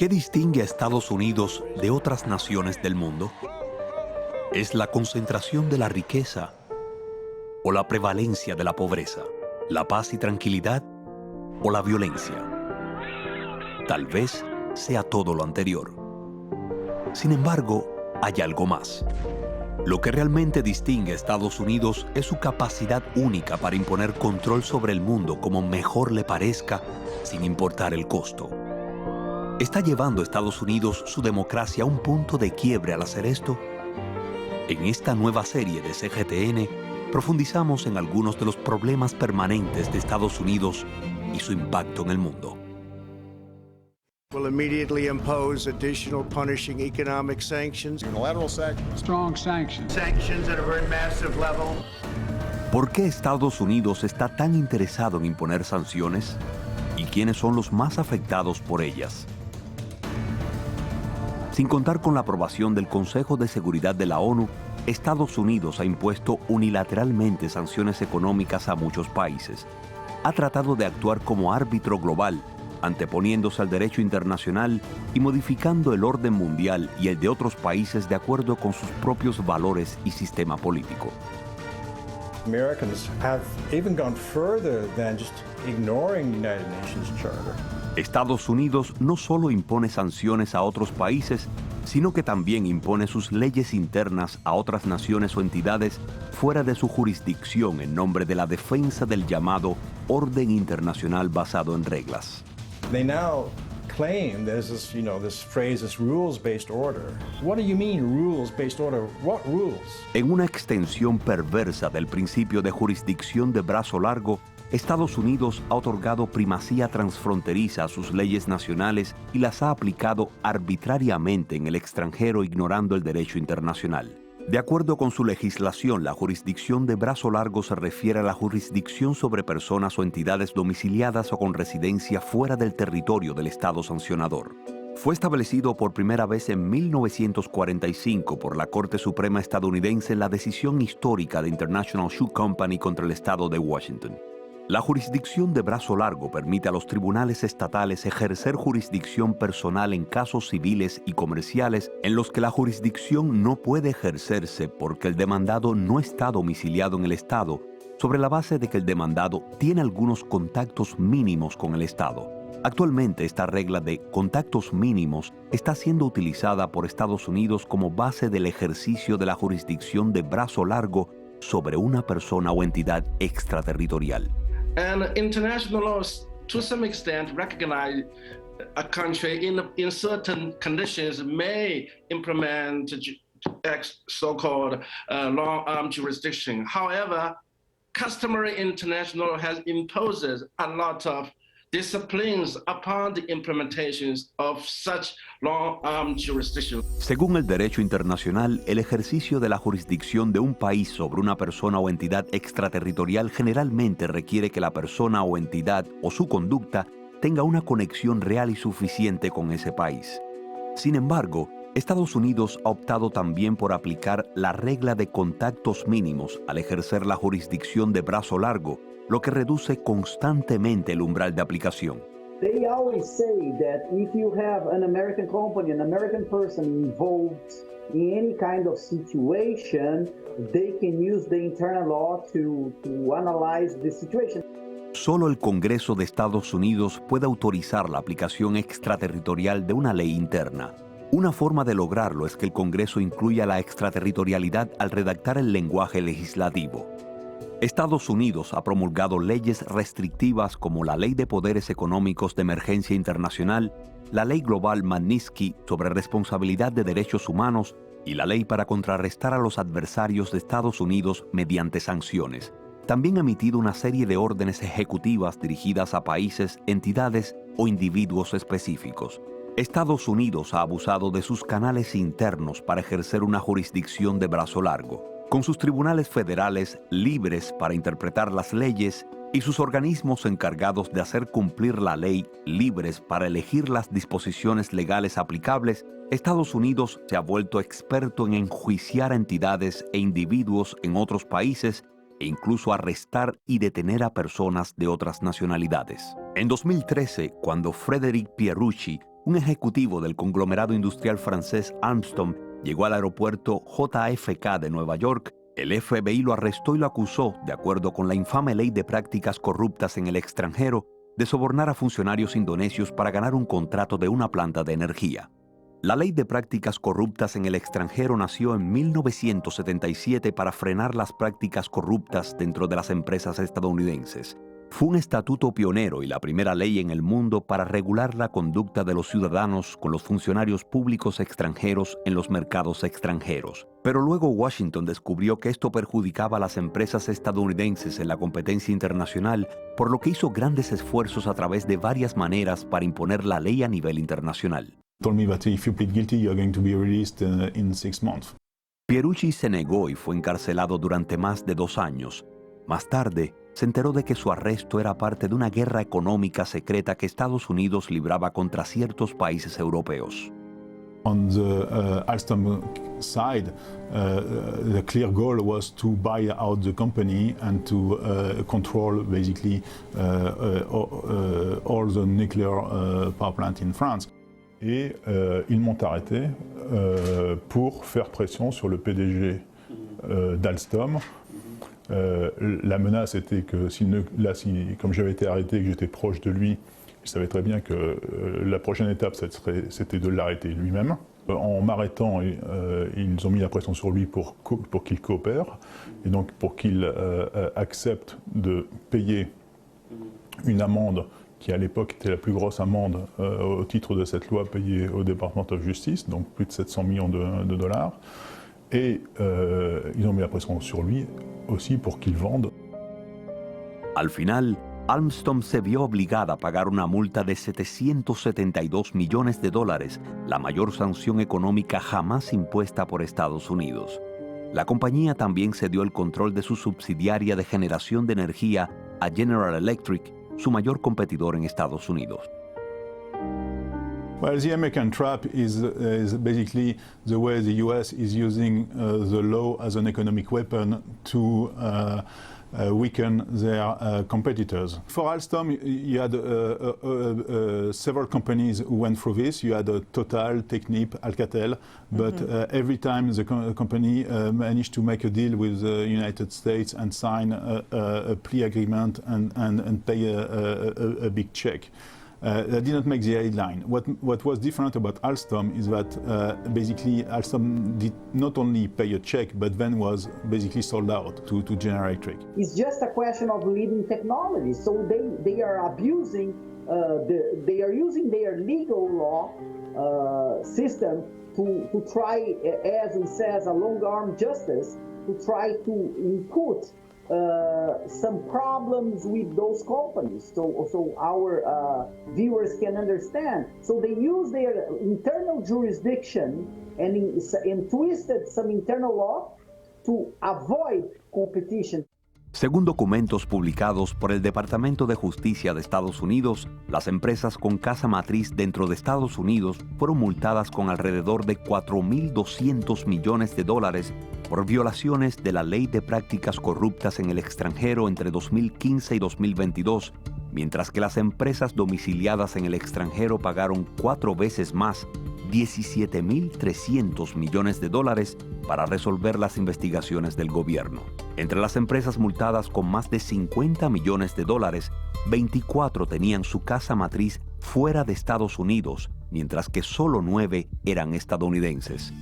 ¿Qué distingue a Estados Unidos de otras naciones del mundo? ¿Es la concentración de la riqueza o la prevalencia de la pobreza? ¿La paz y tranquilidad o la violencia? Tal vez sea todo lo anterior. Sin embargo, hay algo más. Lo que realmente distingue a Estados Unidos es su capacidad única para imponer control sobre el mundo como mejor le parezca, sin importar el costo. ¿Está llevando a Estados Unidos su democracia a un punto de quiebre al hacer esto? En esta nueva serie de CGTN, profundizamos en algunos de los problemas permanentes de Estados Unidos y su impacto en el mundo. Will immediately impose additional punishing economic sanctions. Unilateral sanctions. Strong sanctions. Sanctions at a very massive level. ¿Por qué Estados Unidos está tan interesado en imponer sanciones? ¿Y quiénes son los más afectados por ellas? Sin contar con la aprobación del Consejo de Seguridad de la ONU, Estados Unidos ha impuesto unilateralmente sanciones económicas a muchos países. Ha tratado de actuar como árbitro global, anteponiéndose al derecho internacional y modificando el orden mundial y el de otros países de acuerdo con sus propios valores y sistema político. Americans have even gone further than just ignoring the United Nations Charter. Estados Unidos no solo impone sanciones a otros países, sino que también impone sus leyes internas a otras naciones o entidades fuera de su jurisdicción en nombre de la defensa del llamado orden internacional basado en reglas. They now claim there's this phrase, this rules-based order. What do you mean rules-based order? What rules? En una extensión perversa del principio de jurisdicción de brazo largo, Estados Unidos ha otorgado primacía transfronteriza a sus leyes nacionales y las ha aplicado arbitrariamente en el extranjero ignorando el derecho internacional. De acuerdo con su legislación, la jurisdicción de brazo largo se refiere a la jurisdicción sobre personas o entidades domiciliadas o con residencia fuera del territorio del Estado sancionador. Fue establecido por primera vez en 1945 por la Corte Suprema estadounidense en la decisión histórica de International Shoe Company contra el Estado de Washington. La jurisdicción de brazo largo permite a los tribunales estatales ejercer jurisdicción personal en casos civiles y comerciales en los que la jurisdicción no puede ejercerse porque el demandado no está domiciliado en el Estado, sobre la base de que el demandado tiene algunos contactos mínimos con el Estado. Actualmente, esta regla de contactos mínimos está siendo utilizada por Estados Unidos como base del ejercicio de la jurisdicción de brazo largo sobre una persona o entidad extraterritorial. And international laws, to some extent, recognize a country in certain conditions may implement so-called long-arm jurisdiction. However, customary international has imposes a lot of disciplines upon the implementations of such long-arm jurisdiction. Según el derecho internacional, el ejercicio de la jurisdicción de un país sobre una persona o entidad extraterritorial generalmente requiere que la persona o entidad o su conducta tenga una conexión real y suficiente con ese país. Sin embargo, Estados Unidos ha optado también por aplicar la regla de contactos mínimos al ejercer la jurisdicción de brazo largo, lo que reduce constantemente el umbral de aplicación. They always say that if you have an American company, an American person involved in any kind of situation, they can use the internal law to analyze the situation. Solo el Congreso de Estados Unidos puede autorizar la aplicación extraterritorial de una ley interna. Una forma de lograrlo es que el Congreso incluya la extraterritorialidad al redactar el lenguaje legislativo. Estados Unidos ha promulgado leyes restrictivas como la Ley de Poderes Económicos de Emergencia Internacional, la Ley Global Magnitsky sobre responsabilidad de derechos humanos y la Ley para contrarrestar a los adversarios de Estados Unidos mediante sanciones. También ha emitido una serie de órdenes ejecutivas dirigidas a países, entidades o individuos específicos. Estados Unidos ha abusado de sus canales internos para ejercer una jurisdicción de brazo largo, con sus tribunales federales libres para interpretar las leyes y sus organismos encargados de hacer cumplir la ley libres para elegir las disposiciones legales aplicables. Estados Unidos se ha vuelto experto en enjuiciar a entidades e individuos en otros países e incluso arrestar y detener a personas de otras nacionalidades. En 2013, cuando Frederick Pierucci, un ejecutivo del conglomerado industrial francés Alstom llegó al aeropuerto JFK de Nueva York, el FBI lo arrestó y lo acusó, de acuerdo con la infame ley de prácticas corruptas en el extranjero, de sobornar a funcionarios indonesios para ganar un contrato de una planta de energía. La ley de prácticas corruptas en el extranjero nació en 1977 para frenar las prácticas corruptas dentro de las empresas estadounidenses. Fue un estatuto pionero y la primera ley en el mundo para regular la conducta de los ciudadanos con los funcionarios públicos extranjeros en los mercados extranjeros. Pero luego Washington descubrió que esto perjudicaba a las empresas estadounidenses en la competencia internacional, por lo que hizo grandes esfuerzos a través de varias maneras para imponer la ley a nivel internacional. Told me that if you plead guilty, you're going to be released in 6 months. Pierucci se negó y fue encarcelado durante más de 2 años. Más tarde, se enteró de que su arresto era parte de una guerra económica secreta que Estados Unidos libraba contra ciertos países europeos. On the Alstom side, the clear goal was to buy out the company and to control basically all the nuclear power plant in France. Et ils m'ont arrêté pour faire pression sur le PDG d'Alstom. La menace était que comme j'avais été arrêté et que j'étais proche de lui, il savait très bien que la prochaine étape, c'était de l'arrêter lui-même. En m'arrêtant, ils ont mis la pression sur lui pour qu'il coopère, et donc pour qu'il accepte de payer une amende qui à l'époque était la plus grosse amende au titre de cette loi payée au Department of Justice, donc plus de 700 millions de dollars. Et ils ont mis la pression sur lui aussi pour qu'il vende. Al final, Alstom se vio obligada a pagar una multa de $772 millones, la mayor sanción económica jamás impuesta por Estados Unidos. La compañía también cedió el control de su subsidiaria de generación de energía a General Electric, su mayor competidor en Estados Unidos. Well, the American trap is basically the way the US is using the law as an economic weapon to weaken their competitors. For Alstom, you had several companies who went through this. You had Total, Technip, Alcatel, but every time the company managed to make a deal with the United States and sign a plea agreement and pay a big check. That did not make the headline. What was different about Alstom is that basically Alstom did not only pay a check, but then was basically sold out to General Electric. It's just a question of leading technology. So they are abusing, they are using their legal law system to try, as it says, a long-arm justice, to try to input some problems with those companies, so our viewers can understand. So they use their internal jurisdiction and twisted some internal law to avoid competition. Según documentos publicados por el Departamento de Justicia de Estados Unidos, las empresas con casa matriz dentro de Estados Unidos fueron multadas con alrededor de $4.200 millones por violaciones de la Ley de Prácticas Corruptas en el extranjero entre 2015 y 2022, mientras que las empresas domiciliadas en el extranjero pagaron 4 veces más, $17.300 millones para resolver las investigaciones del gobierno. Entre las empresas multadas con más de $50 millones, 24 tenían su casa matriz fuera de Estados Unidos, mientras que solo 9 eran estadounidenses.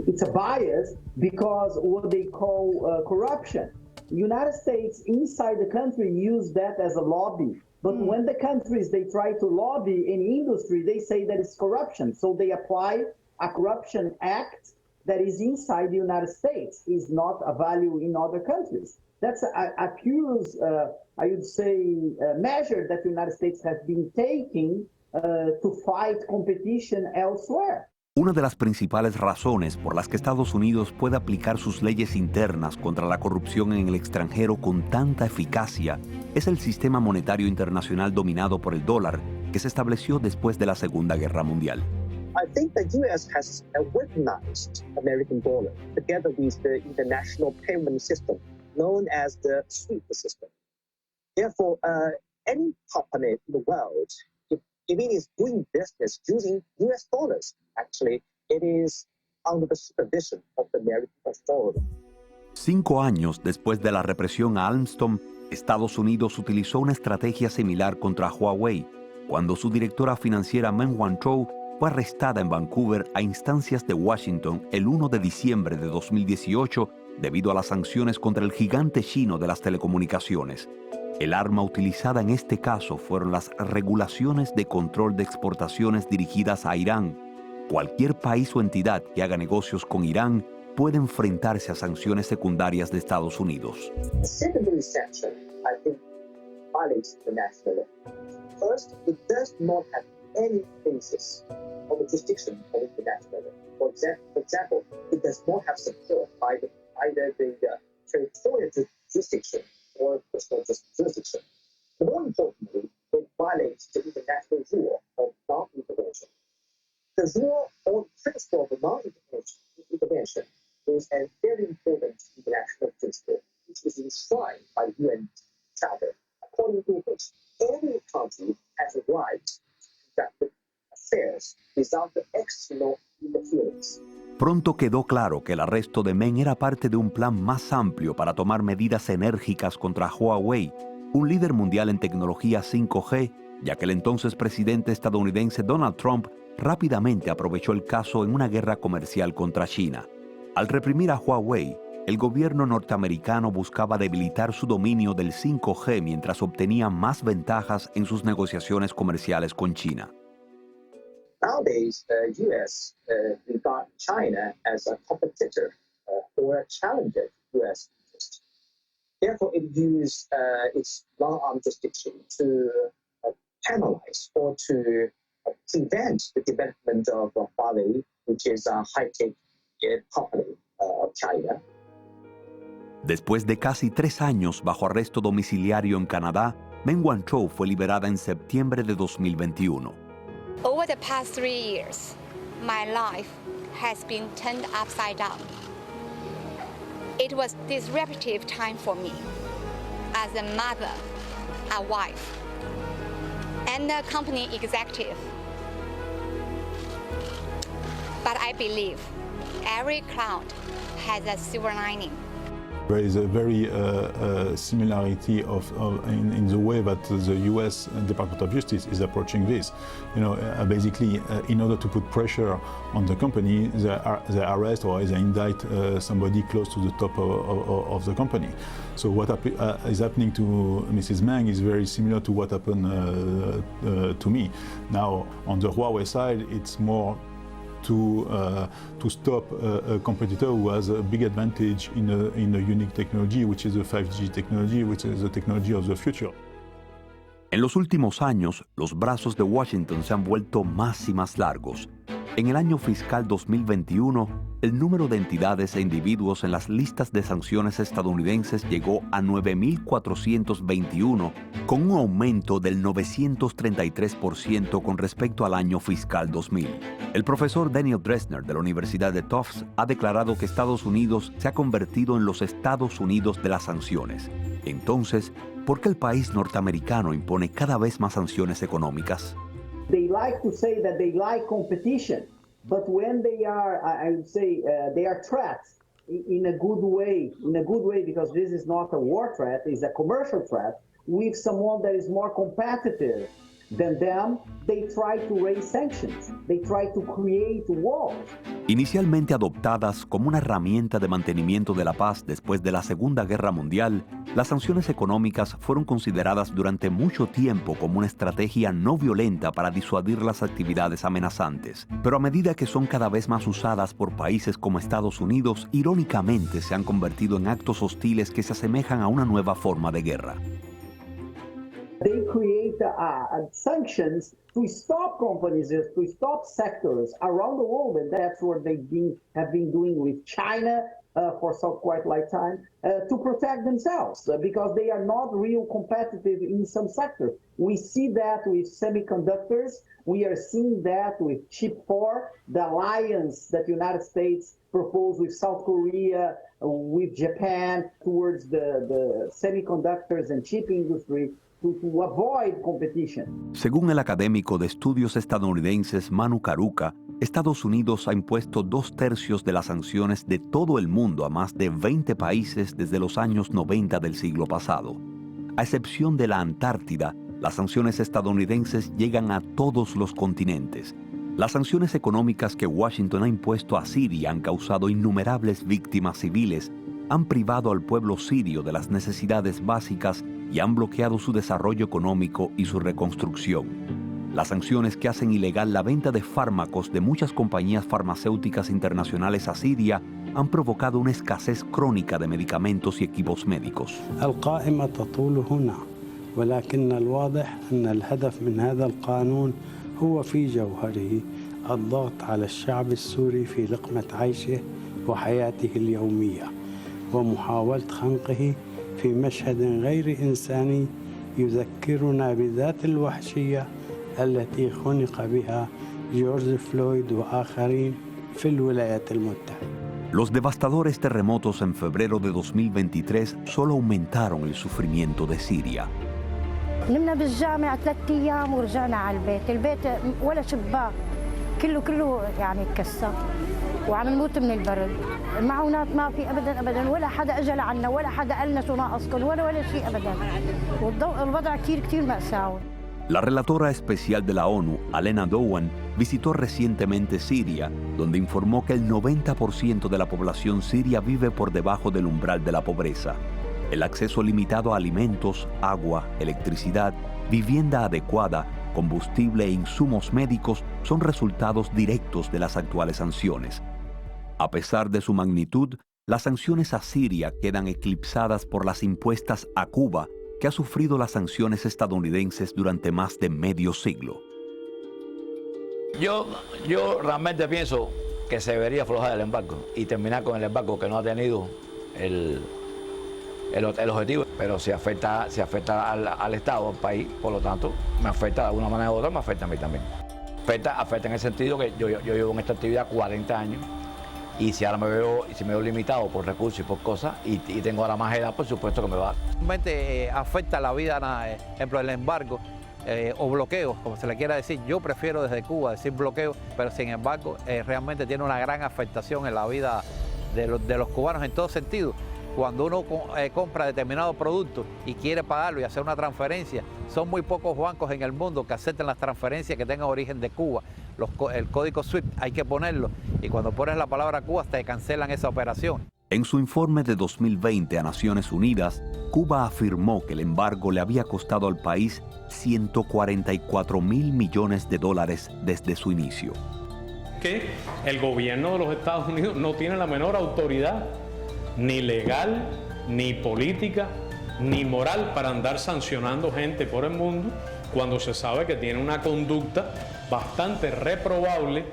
It's a bias because what they call corruption. United States inside the country use that as a lobby. But when the countries, they try to lobby any industry, they say that it's corruption. So they apply a corruption act that is inside the United States, is not a value in other countries. That's a curious, I would say, measure that the United States has been taking to fight competition elsewhere. Una de las principales razones por las que Estados Unidos puede aplicar sus leyes internas contra la corrupción en el extranjero con tanta eficacia es el sistema monetario internacional dominado por el dólar que se estableció después de la Segunda Guerra Mundial. I think the U.S. has weaponized American dollar together with the international payment system known as the SWIFT system. Therefore, any company in the world, if it is doing business using US dollars, actually, it is under the supervision of the American authority. 5 años después de la represión a Alstom, Estados Unidos utilizó una estrategia similar contra Huawei, cuando su directora financiera Meng Wanzhou fue arrestada en Vancouver a instancias de Washington el 1 de diciembre de 2018 debido a las sanciones contra el gigante chino de las telecomunicaciones. El arma utilizada en este caso fueron las regulaciones de control de exportaciones dirigidas a Irán. Cualquier país o entidad que haga negocios con Irán puede enfrentarse a sanciones secundarias de Estados Unidos. The secondary sanction, I think, violates international law. First, it does not have any basis of the jurisdiction of international law. For example, it does not have support by either the territorial jurisdiction or personal jurisdiction. More importantly, it violates the international rule of non-intervention. The rule or principle of non-intervention is a very important international principle which is enshrined by the UN Charter, according to which every country has a right to conduct affairs without the external interference. Pronto quedó claro que el arresto de Meng era parte de un plan más amplio para tomar medidas enérgicas contra Huawei, un líder mundial en tecnología 5G, ya que el entonces presidente estadounidense Donald Trump rápidamente aprovechó el caso en una guerra comercial contra China. Al reprimir a Huawei, el gobierno norteamericano buscaba debilitar su dominio del 5G mientras obtenía más ventajas en sus negociaciones comerciales con China. Nowadays, the U.S. regard China as a competitor or a challenger to U.S. interest. Therefore, it uses its long-arm jurisdiction to penalize or to prevent the development of Huawei, which is a high-tech company of China. Después de casi 3 años bajo arresto domiciliario en Canadá, Meng Wanzhou fue liberada en septiembre de 2021. Over the past 3 years, my life has been turned upside down. It was a disruptive time for me as a mother, a wife, and a company executive. But I believe every cloud has a silver lining. There is a very similarity in the way that the U.S. Department of Justice is approaching this. You know, basically, in order to put pressure on the company, they arrest or they indict somebody close to the top of the company. So what is happening to Mrs. Meng is very similar to what happened to me. Now, on the Huawei side, it's more to stop a competitor who has a big advantage in a unique technology, which is the 5G technology, which is the technology of the future. En los últimos años, los brazos de Washington se han vuelto más y más largos. En el año fiscal 2021, el número de entidades e individuos en las listas de sanciones estadounidenses llegó a 9.421, con un aumento del 933% con respecto al año fiscal 2000. El profesor Daniel Drezner de la Universidad de Tufts ha declarado que Estados Unidos se ha convertido en los Estados Unidos de las sanciones. Entonces, ¿por qué el país norteamericano impone cada vez más sanciones económicas? They like to say that they like competition, but when they are, I would say, they are threats in a good way, because this is not a war threat, it's a commercial threat, with someone that is more competitive than them, they try to raise sanctions, they try to create walls. Inicialmente adoptadas como una herramienta de mantenimiento de la paz después de la Segunda Guerra Mundial, las sanciones económicas fueron consideradas durante mucho tiempo como una estrategia no violenta para disuadir las actividades amenazantes. Pero a medida que son cada vez más usadas por países como Estados Unidos, irónicamente se han convertido en actos hostiles que se asemejan a una nueva forma de guerra. They create sanctions to stop companies, to stop sectors around the world, and that's what they have been doing with China for quite a long time, to protect themselves, because they are not real competitive in some sectors. We see that with semiconductors, we are seeing that with Chip 4, the alliance that the United States proposed with South Korea, with Japan, towards the semiconductors and chip industry. to avoid competition. Según el académico de estudios estadounidenses Manu Karuka, Estados Unidos ha impuesto 2/3 de las sanciones de todo el mundo a más de 20 países desde los años 90 del siglo pasado. A excepción de la Antártida, las sanciones estadounidenses llegan a todos los continentes. Las sanciones económicas que Washington ha impuesto a Siria han causado innumerables víctimas civiles, han privado al pueblo sirio de las necesidades básicas y han bloqueado su desarrollo económico y su reconstrucción. Las sanciones que hacen ilegal la venta de fármacos de muchas compañías farmacéuticas internacionales a Siria han provocado una escasez crónica de medicamentos y equipos médicos. القائمة تطول هنا ولكن الواضح أن الهدف من هذا القانون هو في جوهره الضغط على الشعب السوري في لقمة عيشه وحياته اليومية ومحاولة خنقه في مشهد غير إنساني يذكرنا بذات الوحشية التي خنق بها جورج فلويد وآخرين في الولايات المتحدة. Los devastadores terremotos en febrero de 2023 solo aumentaron el sufrimiento de Siria. نمنا بالجامع 3 أيام ورجعنا على البيت ولا شباك كله يعني اتكسر وعم نموت من البرد. المعونات ما في ابدا ولا حدا اجى لعنا ولا حدا قالنا شو ناقصكم ولا شيء ابدا. والوضع كثير مأساوي. La relatora especial de la ONU, Alena Douan, visitó recientemente Siria, donde informó que el 90% de la población siria vive por debajo del umbral de la pobreza. El acceso limitado a alimentos, agua, electricidad, vivienda adecuada, combustible e insumos médicos son resultados directos de las actuales sanciones. A pesar de su magnitud, las sanciones a Siria quedan eclipsadas por las impuestas a Cuba, que ha sufrido las sanciones estadounidenses durante más de medio siglo. Yo realmente pienso que se debería aflojar el embargo y terminar con el embargo que no ha tenido el objetivo, pero si afecta al Estado, al país, por lo tanto, me afecta de alguna manera u otra, me afecta a mí también. Afecta en el sentido que yo llevo en esta actividad 40 años y si ahora me veo limitado por recursos y por cosas y tengo ahora más edad, por supuesto que me va. Realmente afecta la vida, por ejemplo, el embargo o bloqueo, como se le quiera decir. Yo prefiero desde Cuba decir bloqueo, pero sin embargo realmente tiene una gran afectación en la vida de los cubanos en todo sentido. Cuando uno compra determinado producto y quiere pagarlo y hacer una transferencia, son muy pocos bancos en el mundo que acepten las transferencias que tengan origen de Cuba. El código SWIFT hay que ponerlo y cuando pones la palabra Cuba te cancelan esa operación. En su informe de 2020 a Naciones Unidas, Cuba afirmó que el embargo le había costado al país $144.000 millones desde su inicio. Que el gobierno de los Estados Unidos no tiene la menor autoridad ni legal, ni política, ni moral para andar sancionando gente por el mundo cuando se sabe que tiene una conducta bastante reprobable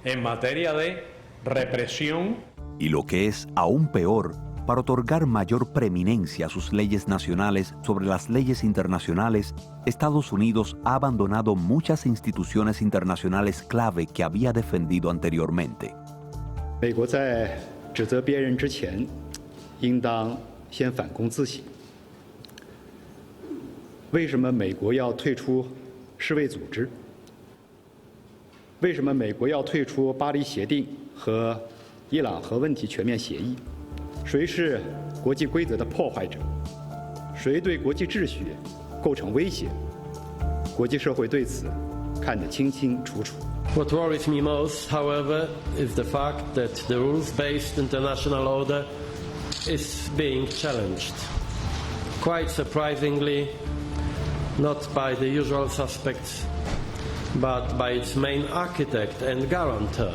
en materia de represión. Y lo que es aún peor, para otorgar mayor preeminencia a sus leyes nacionales sobre las leyes internacionales, Estados Unidos ha abandonado muchas instituciones internacionales clave que había defendido anteriormente. 美国在指责别人之前，应当先反躬自省。为什么美国要退出世卫组织？为什么美国要退出巴黎协定和伊朗核问题全面协议？谁是国际规则的破坏者？谁对国际秩序构成威胁？国际社会对此看得清清楚楚。 What worries me most, however, is the fact that the rules-based international order is being challenged. Quite surprisingly, not by the usual suspects, but by its main architect and guarantor,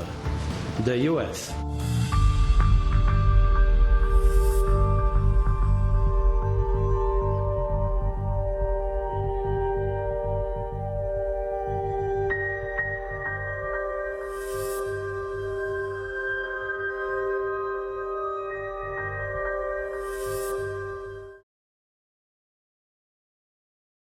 the US.